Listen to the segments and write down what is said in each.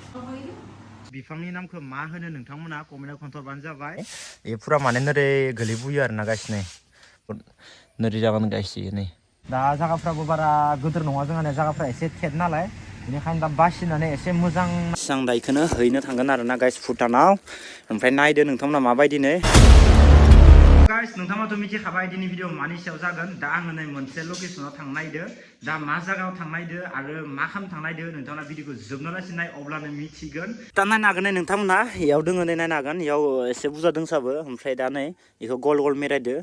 बिफांनि नामखौ मा होनो नोंथांमोना कमेन्टआव खोन्थाबानो जाबाय ए फुरा माने नोरै गोलैबोयो आरोना गासिनो नोरै जागोन गायसि नै दा जायगाफ्राबो बारा गोदोर नङा जोंहानिया जायगाफ्रा एसे थेद नालाय बेनिखायनो दा बासिनानै एसे मोजां आं दा इखौनो हैनो थांगोन आरोना गाइस भुटानाव ओमफ्राय नायदो नोंथांमोना माबायदि नै गाइस नोंथाङाथ' मिथिखाबाय दिनै भिडिअ मानि सायाव जागोन दा आङो नै मोनसे लकेसनाव थांनायदो दा मा जायगायाव थांनायदो आरो मा खालाम थांनायदो नोंथाङा भिडिअखौ जोबनालासिनो नाय अब्लानो मिथिगोन दा नायनो हागोन नै नोंथांमोना इयाव दोङो नै नायनो हागोन इयाव एसे बुरजा दोंसाबो ओमफ्राय दा नै इखौ गल गल मेरायदो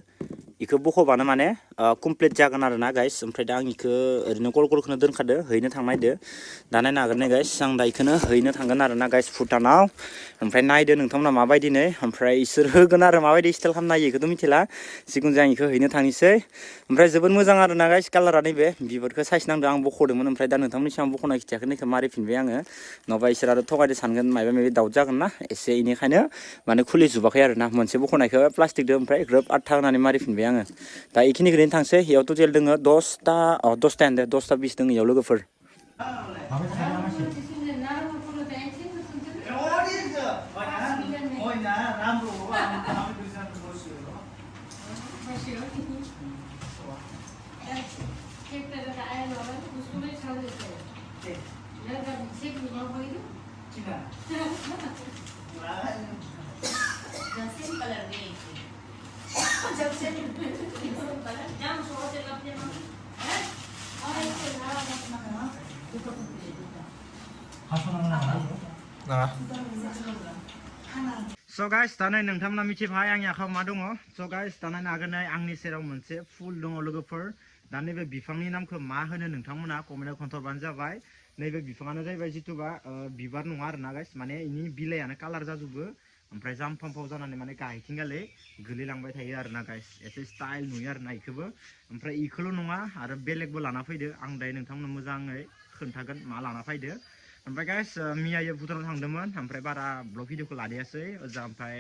इखौ बख'बानो माने कमप्लिट जागोन आरोना गाइस ओमफ्राय दा आं इखौ ओरैनो गल गलखौनो दोनखादो हैनो थांनायदो दा नायनो हागोन नै गाइस आं दा इखौनो हैनो थांगोन आरोना गाइस भुटानाव ओमफ्राय नायदो नोंथांमोना माबायदि नै ओमफ्राय इसोर होगोन आरो माबायदि स्टाइल खालामनो हायो इखौथ' मिथिला जिखुनु जाया इखौ हैनो थांनोसै ओमफ्राय जोबोद मोजां आरोना गाइस कालारा नैबे बिबारखौ साइज नांदों आं बख'दोंमोन ओमफ्राय दा नोंथांमोननि सिगां बख'ना खिथियाखै नैखौ मारै फिनबाय आङो नङाबा इसोर आरो थगायदो सानगोन माबा माबि दाउट जागोन ना एसे इनिखायनो माने खुलिजोबाखै आरोना मोनसे बख'नायखौ प्लास्टिकदो ओमफ्राय ग्रोब आथा होनानै मारिफिनबाय आङो दा इखिनिखौनो थांसै इयाव टटेल दोङो 10ता 20 दोङो इयाव लोगोफोर So guys, दा नै नोंथांमोना मिथिबाय आंनि आखायाव मा दङ so guys दा नायनो हागोन नै आंनि सेराव मोनसे फुल दङ लोगोफोर दा नैबे बिफांनि नामखौ मा होनो नोंथांमोना कमेन्टआव खोन्थाबानो जाबाय नैबे बिफाङानो जाहैबाय जिथुबा बिबार नङा आरोना गाइस माने इनि बिलाइयानो कालार जाजोबो ओमफ्राय जामफामफाव जानानै माने गाहायथिंगालै गोलैलांबाय थायो आरोना गाइस एसे स्टाइल नुयो आरोना इखौबो ओमफ्राय इखौल' नङा आरो बेलेगबो लाना फैदो आं दायो नोंथांमोननो मोजाङै खोन्थागोन मा लाना फैदो ओमफ्राय गाइस मियायो भुटानाव थांदोंमोन ओमफ्राय बारा ब्लग भिडिअखौ लादियासै ओजा ओमफ्राय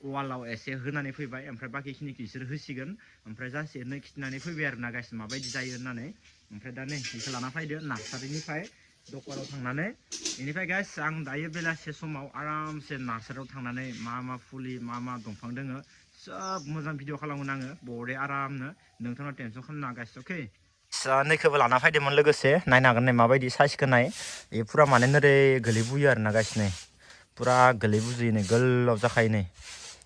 वालाव एसे होनानै फैबाय ओमफ्राय बाखिखिनिखौ इसोर होसिगोन ओमफ्राय जास्ट एरैनो खिथिनानै फैबाय आरोना गाइस माबायदि जायो होननानै ओमफ्राय दा नै बेखौ लाना फैदो नार्सारिनिफ्राय दखानाव थांनानै बेनिफ्राय गाइस आं दायो बेलासे समाव आरामसे नार्सारियाव थांनानै मा फुलि मा दंफां दोङो सब मोजां भिडिअ खालामगोन आङो बरे आरामनो नोंथाङा टेनसन खालामनाङा गाइस अके नैखौबो लाना फैदोंमोन लोगोसे नायनो हागोन नै माबायदि साइजखौ नाय बे फुरा माने नोरै गोलैबोयो आरोना गाइस नै फुरा गोलैबोजोयो नै गोलाव जाखायो नै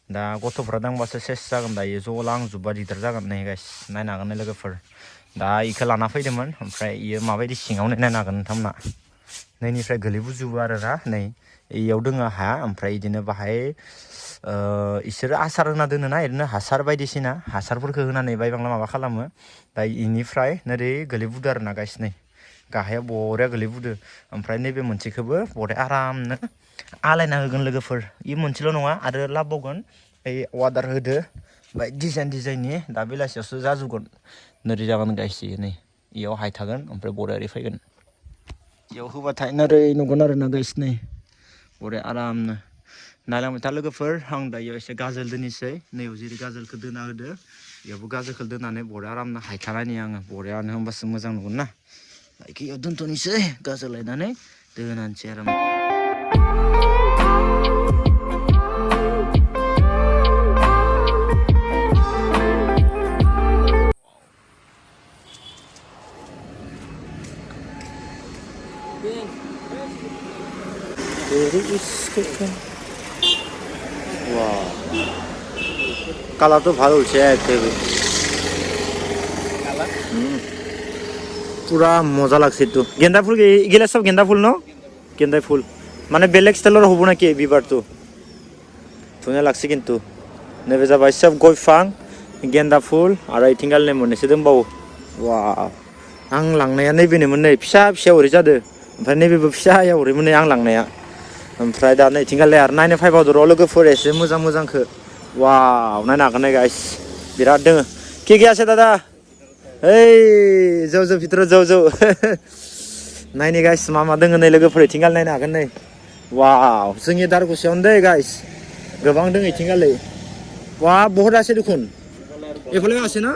दा गथ'फ्रा दांबासो सेस जागोन दायो ज' लांजोबबा दिगदार जागोन नै गाइस नायनो हागोन नै लोगोफोर दा इखौ लाना फैदोंमोन ओमफ्राय इयो माबायदि सिङाव नायनो हागोन नोंथांमोना नैनिफ्राय गोलैबोजोबो आरोना नै इयाव दोङो हा ओमफ्राय बिदिनो बाहाय इसोरो आसार होना दोनो ना ओरैनो हासार बायदिसिना हासारफोरखौ होनानै बायबांला माबा खालामो दा इनिफ्राय नोरै गोलैबोदो आरोना गाइस नै गाहायाव बरिया गोलैबोदो ओमफ्राय नैबे मोनसेखौबो बरिया आरामनो आलायना होगोन लोगोफोर इ मोनसेल' नङा आरो लाबोबावगोन ओइ वादार होदो ओमफ्राय डिजाइननि दा बेलासियावसो जाजोबगोन नोरै जागोन गाइस नै इयाव हायथागोन ओमफ्राय बरिया फैगोन इयाव होबाथाय नोरै नुगोन आरोना गाइस नै बरिया आरामनो नायलांबाय था लोगोफोर आं दायो एसे गाजोल दोननोसै नैयाव जेरै गाजोलखौ दोना होदो इयावबो गाजोलखौ दोननानै बरिया आरामनो हायथानायनि आङो बरियानो होमबासो मोजां नुगोन ना इखौ इयाव दोनथ'नोसै गाजोल लायनानै दोननोसै आराम কালার তো ভালো হচ্ছে পুরা মজা লাগছে তো গেন্দা ফুল এগুলা সব গেন্দা ফুল ন গেন্দা ফুল মানে বেলেগ স্টাইলের হবো নাকি বিবার তো ধুনিয়া লাগছে কিন্তু নেবে যাবাই সব গই ফাং गेन्दा फुल आरो इथिंगालनि मोननैसो दंबावो वाव आं लांनाया नैबेनोमोन नै फिसा फिसा ओरै जादो ओमफ्राय नैबेबो फिसाया ओरैमोन नै आं लांनाया ओमफ्राय दा नै इथिंगालनि आरो नायनो फायबावदो र' लोगोफोर एसे मोजांखौ वाव नायनो हागोन नै गाइस बिराद दोङो के के আছে दादा ओइ जौ भितराव जौ नायनि गाइस मा दोङो नै लोगोफोर इथिंगालि नायनो हागोन नै वाव जोंनि दारगुसियावनो दै गाइस गोबां दोङो इथिंगालि वाह बहुत আছে দেখুন এফালে আছে না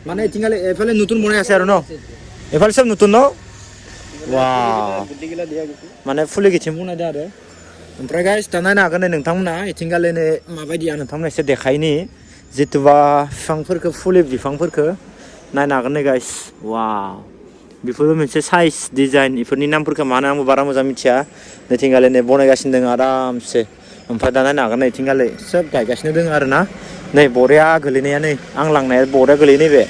মানে ইथिंगालि এফালে নতুন বনাই আছে আৰু ন এফালে সব নতুন ন Wow. Mana fully gitu muna ada. Ompray guys, tanah nak kena nentang mana? Tinggal ini mabai dia nentang mana? Saya dekai ni, jitua fangfur ke fully fangfur ke, nak kena guys. Wow. Before macam size design, ifur ni nampur ke mana? Aku barang macam macam, ni tinggal ini bonai gasin dengan aram se. Ompray tanah nak kena tinggal ini, sab kai gasin dengan arna. Ni borea geli ni ane, anglang ni borea geli ni be.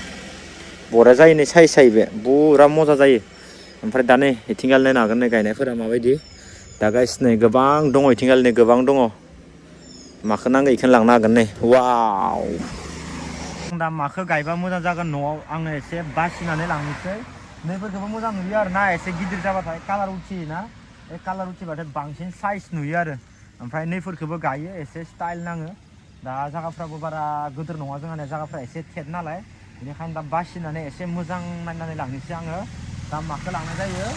Borea zai ni size be, bu ramosa zai. Ompray tanah tinggal ni nak kena kai ni fura mabai dia. Da guys नै गोबां दङ इथिंगाल नै गोबां दङ माखौ नांगौ इखौनो लांनो हागोन नै वाव दा माखौ गायबा मोजां जागोन न'आव आङो एसे बासिनानै लांनोसै नैफोरखौबो मोजां नुयो आरो ना एसे गिदिर जाबाथाय कालार उथियोना बे कालार उथिबाथाय बांसिन साइज नुयो आरो ओमफ्राय नैफोरखौबो गायो एसे स्टाइल नाङो दा जायगाफ्राबो बारा गिदिर नङा जोंहानिया जायगाफ्रा एसे थेद नालाय बेनिखायनो दा बासिनानै एसे मोजां नायनानै लांनोसै आङो दा माखौ लांनाय जायो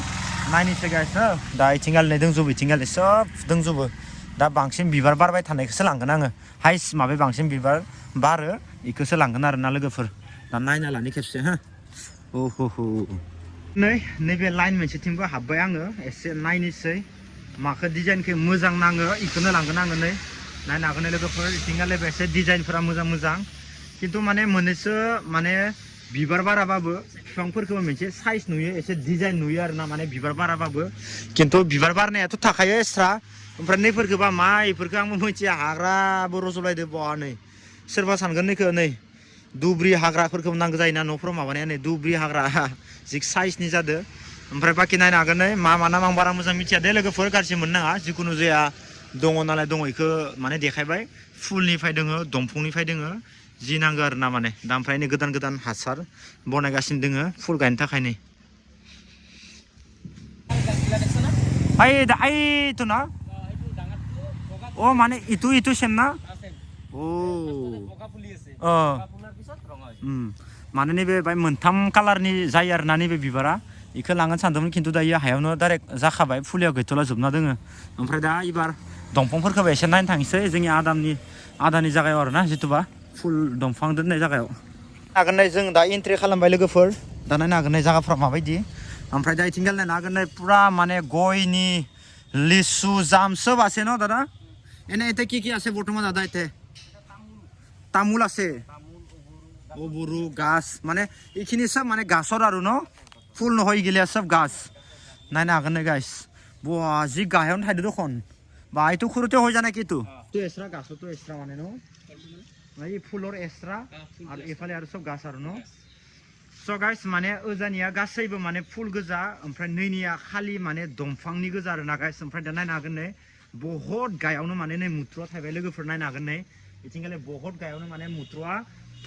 नायनोसै गाइस दा इथिंगाल नै दंजोबो इथिंगाल सब दंजोबो दा बांसिन बिबार बारबाय थानायखौसो लांगोन आङो हाइस माबे बांसिन बिबार बारो इखौसो लांगोन आरो ना लोगोफोर दा नायना लानि खेबसे हो ओहो नै नैबे लाइन मोनसेथिंबो हाबबाय आङो एसे नायनोसै माखौ डिजाइनखौ मोजां नाङो इखौनो लांगोन आङो नै नायनो हागोन लोगोफोर इथिंगाल एसे डिजाइनफोरा मोजां खिन्थु माने मोननैसो माने बिबार बाराबाबो बिफांफोरखौ मोनसे साइज नुयो एसे डिजाइन नुयो आरो ना माने बिबार बाराबाबो खिन्थु बिबार बारनायाथ' थाखायो एक्सट्रा ओमफ्राय नैफोरखौबा मा इफोरखौ आंबो मिथिया हाग्राबो रज'लायदो बहा नै सोरबा सानगोन नैखौ नै दुब्रि हाग्राफोरखौ नांगौ जायोना न'फ्राव माबानाया नै दुब्रि हाग्रा जि साइजनि जादो ओमफ्राय बाखि नायनो हागोन नै मा नाम आं बारा मोजां मिथिया दे लोगोफोर गाज्रि मोननो नाङा जिखुनु जाया दङ नालाय दङ इखौ माने देखायबाय फुलनिफ्राय दोङो दंफांनिफ्राय दोङो जि नांगौ आरो ना माने दा ओमफ्राय नै गोदान हासार बनायगासिनो दोङो फुल गायनो थाखाय नै Ay, da ay itu na? Oh, mana itu sem na? Oh. Mana nih be, bay mentam color nih zayar nani be bibara. Iku langan sandamun kintu dah iya hayamno direct zakhabay fulia getola zubna denge. Ompray da ibar dongpangfोरखौ एसे नायनो थांसै जोंनि आदानि जायगायाव आरो ना जितुबा फुल दंफां दोननाय जायगायाव हागोन नै जों दा एन्ट्रि खालामबाय लोगोफोर दा नायनो हागोन नै जायगाफ्रा माबायदि ओमफ्राय दा इथिंगाल नायनो हागोन नै पुरा माने गयनि लिसु जाम सब আছে ন দাদা এনে এতে কি আছে বর্তমান দাদা এতে তামুল আছে অবুরু গাছ মানে এইখিনি সব মানে গাছৰ আৰু ন ফুল নহয় গিলা সব গাছ নাইনা হাগोন नै গাইস বয়া যি গাহায়ন থাইदो দখন বা এইটো খুরতে হৈ জানা কিটো তো এক্সট্রা গাছ তো এক্সট্রা মানে ন এই ফুলৰ এক্সট্রা আৰু এফালে আৰু সব গাছ আৰু ন So guys, माने ओजानिया गासैबो माने फुल गोजा ओमफ्राय नैनिया खालि माने दंफांनि गोजा आरो ना गाइस ओमफ्राय दा नायनो हागोन नै बहुत गायावनो माने नै मुथ्रुआ थायबाय लोगोफोर नायनो हागोन नै इथिंगाले बहुत गायावनो माने मुथ्रुआ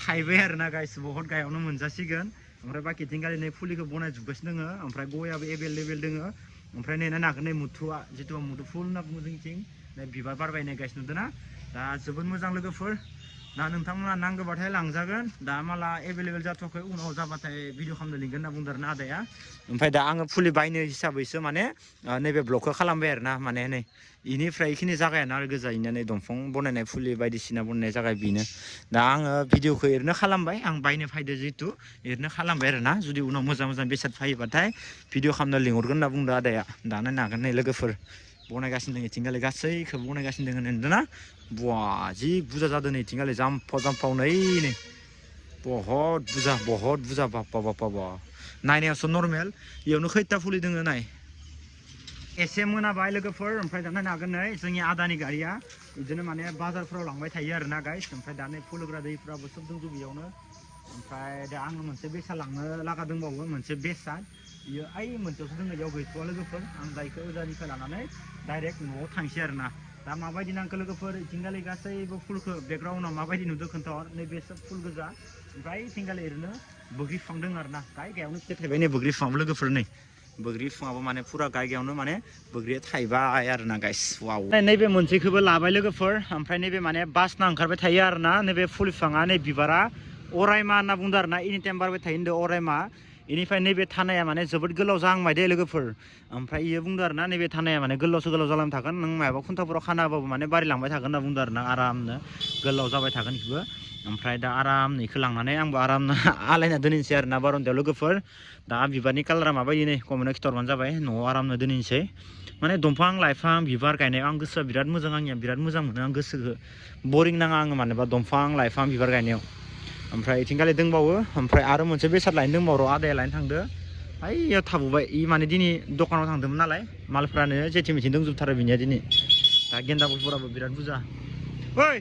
थायबाय आरो ना गाइस बहुत गायावनो मोनजासिगोन ओमफ्राय बाखि इथिंगाले नै फुलिखौ बनायजोबगासिनो दोङो ओमफ्राय गयाबो एभेलेबेल दोङो ओमफ्राय नै नायनो हागोन नै मुथ्रुआ जितु मुथुफुल होनना बुङो जोंनिथिं नै बिबार बारबाय नै गाइस नुदोंना दा जोबोद मोजां लोगोफोर दा नोंथांमोना नांगौबाथाय लांजागोन दा माला एभेलेबेल जाथ'वाखै उनाव जाबाथाय भिडिअ खालामनो लिंगोन होनना बुंदों आरोना आदाया ओमफ्राय दा आङो फुलि बायनो हिसाबैसो माने नैबे ब्लगखौ खालामबाय आरोना माने नै इनिफ्राय इखिनि जागायानो आरो गोजा इनिया नै दंफां बनायनाय फुलि बायदिसिना बनायनाय जागा बेनो दा आङो भिडिअखौ ओरैनो खालामबाय आं बायनो फायदो जिहेतु ओरैनो खालामबाय आरोना जुदि उनाव मोजां बेसाद फैयोबाथाय भिडिअ खालामनो लिंहरगोन होनना बुंदों आदाया दा नायनो हागोन नै लोगोफोर बनायगासिनो दङ इथिंगाले गासैखौबो बनायगासिनो दङ नुदोंना बुवा जि बुरजा जादों नै इथिंगाले जाम्फाव नै बहुत बुरजा बाप्पा नायनायावसो नर्मेल इयावनो खैथा फुलि दोङो नाय एसे मोनाबाय लोगोफोर ओमफ्राय दा नायनो हागोन नै जोंनि आदानि गारिया बिदिनो माने बाजारफोराव लांबाय थायो आरोना गाइस ओमफ्राय दा नै फुल होग्रा दैफ्राबो सब दंजोबो बेयावनो ओमफ्राय दा आङो मोनसे बेसाद लांनो लागा दंबावो मोनसे बेसाद इयो ओइ मोनसेयावसो दोङो इयाव गैथ'वा लोगोफोर आं जायखौ ओजानिफ्राय लानानै डाइरेक्ट न'आव थांसै आरोना दा माबायदि नांखो लोगोफोर इथिंगाले गासैबो फुलखौ बेकग्राउन्डआव माबायदि नुदों खोन्थाहर नैबे सब फुल गोजा ओमफ्राय इथिंगाले ओरैनो बोग्रि बिफां दङ आरोना गायगायावनो फिथाइ थायबाय नै बोग्रि बिफाङाबो लोगोफोर नै बोग्रि बिफाङाबो माने फुरा गायगायावनो माने बोग्रिया थायबाय आरोना गाइस वाव नैबे मोनसेखौबो लाबाय लोगोफोर ओमफ्राय नैबे माने बासना ओंखारबाय थायो आरोना नैबे फुल बिफाङा नै बिबारा अरायमा होनना बुंदों आरोना एनि टाइम बारबाय थायो होनदों अरायमा इनिफ्राय नैबे थानाया माने जोबोद गोलाव जाहांबाय दे लोगोफोर ओमफ्राय इयो बुंदों आरोना नैबे थानाया माने गोलावसो गोलाव जालांबाय थागोन नों माबा खुन्थाफोराव खानाबाबो माने बारि लांबाय थागोन होनना बुंदों आरोना आरामनो गोलाव जाबाय थागोन बेबो ओमफ्राय दा आराम इखौ लांनानै आंबो आराम आलायना दोननोसै आरो ना बारन्दायाव लोगोफोर दा बिबारनि कालारा माबायदि नै कमेन्टआव खिथरबानो जाबाय न'आव आरामनो दोननोसै माने दंफां लाइफां बिबार गायनायाव आं गोसोआ बिराद मोजां आंनिया बिराद मोजां मोनो आं गोसोखौ बरिं नाङा आङो मानोबा दंफां लाइफां बिबार गायनायाव ओमफ्राय इथिंगालि दंबावो ओमफ्राय आरो मोनसे बेसाद लायनो दंबावो आदाया लायनो थांदो ओइयाव थाबोबाय इ माने दिनै दखानाव थांदोंमोन नालाय मालफ्रानो जेथिं मेथिं दंजोबथारो बिनिया दिनै दा गेन्दा फुलफोराबो बिराद बुरजा ओइ